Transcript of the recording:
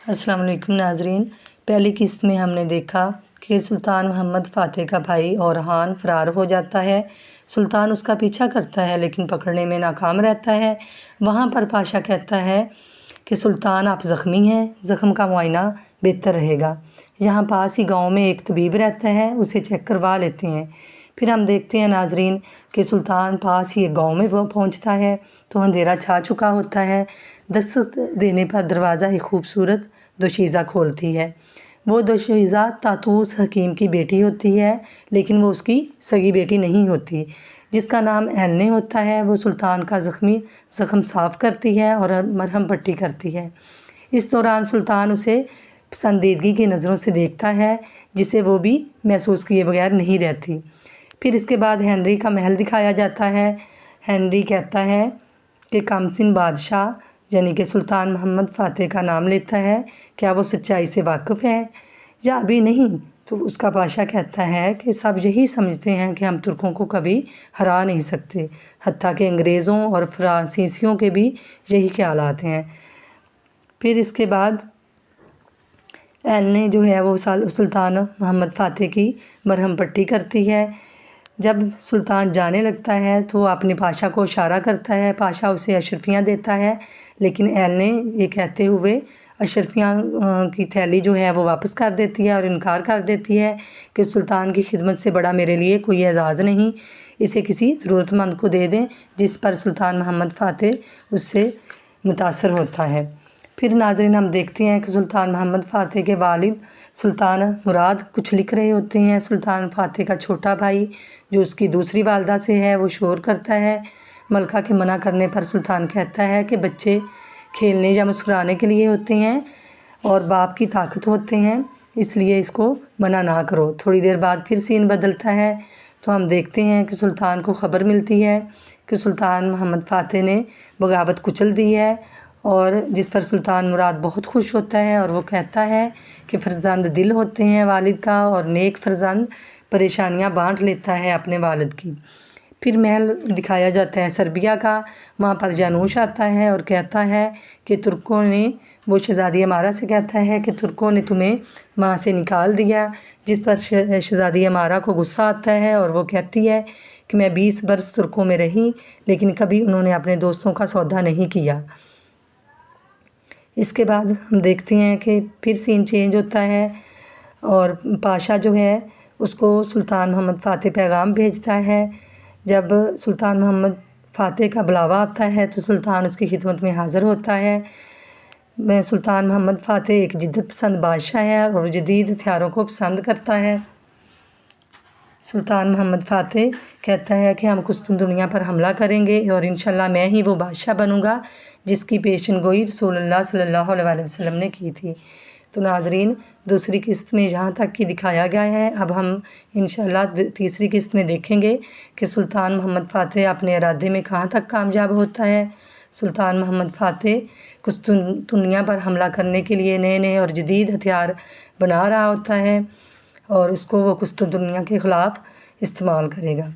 अस्सलाम वालेकुम नाजरीन। पहली किस्त में हमने देखा कि सुल्तान मोहम्मद फ़ातह का भाई औरहान फ़रार हो जाता है। सुल्तान उसका पीछा करता है लेकिन पकड़ने में नाकाम रहता है। वहाँ पर पाशा कहता है कि सुल्तान आप ज़ख्मी हैं, ज़ख्म का मुआयना बेहतर रहेगा। यहाँ पास ही गांव में एक तबीब रहता है, उसे चेक करवा लेते हैं। फिर हम देखते हैं नाजरीन कि सुल्तान पास ही एक गाँव में पहुँचता है तो अंधेरा छा चुका होता है। दस्तक देने पर दरवाज़ा एक खूबसूरत दोशीज़ा खोलती है। वो दोशीज़ा तातूस हकीम की बेटी होती है, लेकिन वो उसकी सगी बेटी नहीं होती, जिसका नाम एलने होता है। वो सुल्तान का ज़ख्म साफ़ करती है और मरहम पट्टी करती है। इस दौरान सुल्तान उसे पसंदीदगी की नज़रों से देखता है, जिसे वो भी महसूस किए बगैर नहीं रहती। फिर इसके बाद हेनरी का महल दिखाया जाता है। हेनरी कहता है कि कमसिन बादशाह यानी कि सुल्तान मोहम्मद फ़ातह का नाम लेता है, क्या वो सच्चाई से वाकिफ़ है या अभी नहीं? तो उसका पाशा कहता है कि सब यही समझते हैं कि हम तुर्कों को कभी हरा नहीं सकते, हत्ता कि अंग्रेज़ों और फ्रांसीसियों के भी यही ख्यालात हैं। फिर इसके बाद एलने जो है वो सुल्तान मोहम्मद फ़ातह की मरहम पट्टी करती है। जब सुल्तान जाने लगता है तो अपने पाशा को इशारा करता है। पाशा उसे अशरफियाँ देता है, लेकिन एलने ये कहते हुए अशरफियाँ की थैली जो है वो वापस कर देती है और इनकार कर देती है कि सुल्तान की खिदमत से बड़ा मेरे लिए कोई एजाज़ नहीं, इसे किसी ज़रूरतमंद को दे दें। जिस पर सुल्तान मोहम्मद फ़ातह उससे मुतासर होता है। फिर नाज़रीन हम देखते हैं कि सुल्तान मोहम्मद फ़ातह के वालिद सुल्तान मुराद कुछ लिख रहे होते हैं। सुल्तान फ़ातह का छोटा भाई जो उसकी दूसरी वालदा से है वो शोर करता है। मलका के मना करने पर सुल्तान कहता है कि बच्चे खेलने या मुस्कुराने के लिए होते हैं और बाप की ताकत होते हैं, इसलिए इसको मना ना करो। थोड़ी देर बाद फिर सीन बदलता है तो हम देखते हैं कि सुल्तान को ख़बर मिलती है कि सुल्तान मोहम्मद फ़ातह ने बगावत कुचल दी है, और जिस पर सुल्तान मुराद बहुत खुश होता है और वो कहता है कि फ़र्जंद दिल होते हैं वालिद का, और नेक फ़र्जंद परेशानियां बांट लेता है अपने वालिद की। फिर महल दिखाया जाता है सर्बिया का। वहाँ पर जानूश आता है और कहता है कि तुर्कों ने, वो शहज़ादी अमारा से कहता है कि तुर्कों ने तुम्हें वहाँ से निकाल दिया। जिस पर शहज़ादी अमारा को गुस्सा आता है और वो कहती है कि मैं 20 बरस तुर्कों में रही, लेकिन कभी उन्होंने अपने दोस्तों का सौदा नहीं किया। इसके बाद हम देखते हैं कि फिर सीन चेंज होता है और पाशा जो है उसको सुल्तान मोहम्मद फ़ातह पैगाम भेजता है। जब सुल्तान मोहम्मद फ़ातह का बुलावा आता है तो सुल्तान उसकी खिदमत में हाज़िर होता है। सुल्तान मोहम्मद फ़ातह एक जिद्दत पसंद बादशाह है और जदीद हथियारों को पसंद करता है। सुल्तान मोहम्मद फ़ातह कहता है कि हम कुस्तुनतुनिया पर हमला करेंगे और इंशाल्लाह मैं ही वो बादशाह बनूंगा जिसकी पेशनगोई रसूलुल्लाह सल्लल्लाहु अलैहि वसल्लम ने की थी। तो नाजरीन दूसरी किस्त में यहाँ तक की दिखाया गया है। अब हम इंशाल्लाह तीसरी किस्त में देखेंगे कि सुल्तान मोहम्मद फ़ातह अपने इरादे में कहाँ तक कामयाब होता है। सुल्तान मोहम्मद फ़ातह कुस्तुनतुनिया पर हमला करने के लिए नए नए और जदीद हथियार बना रहा होता है और उसको वो कुस्तुनतुनिया के ख़िलाफ़ इस्तेमाल करेगा।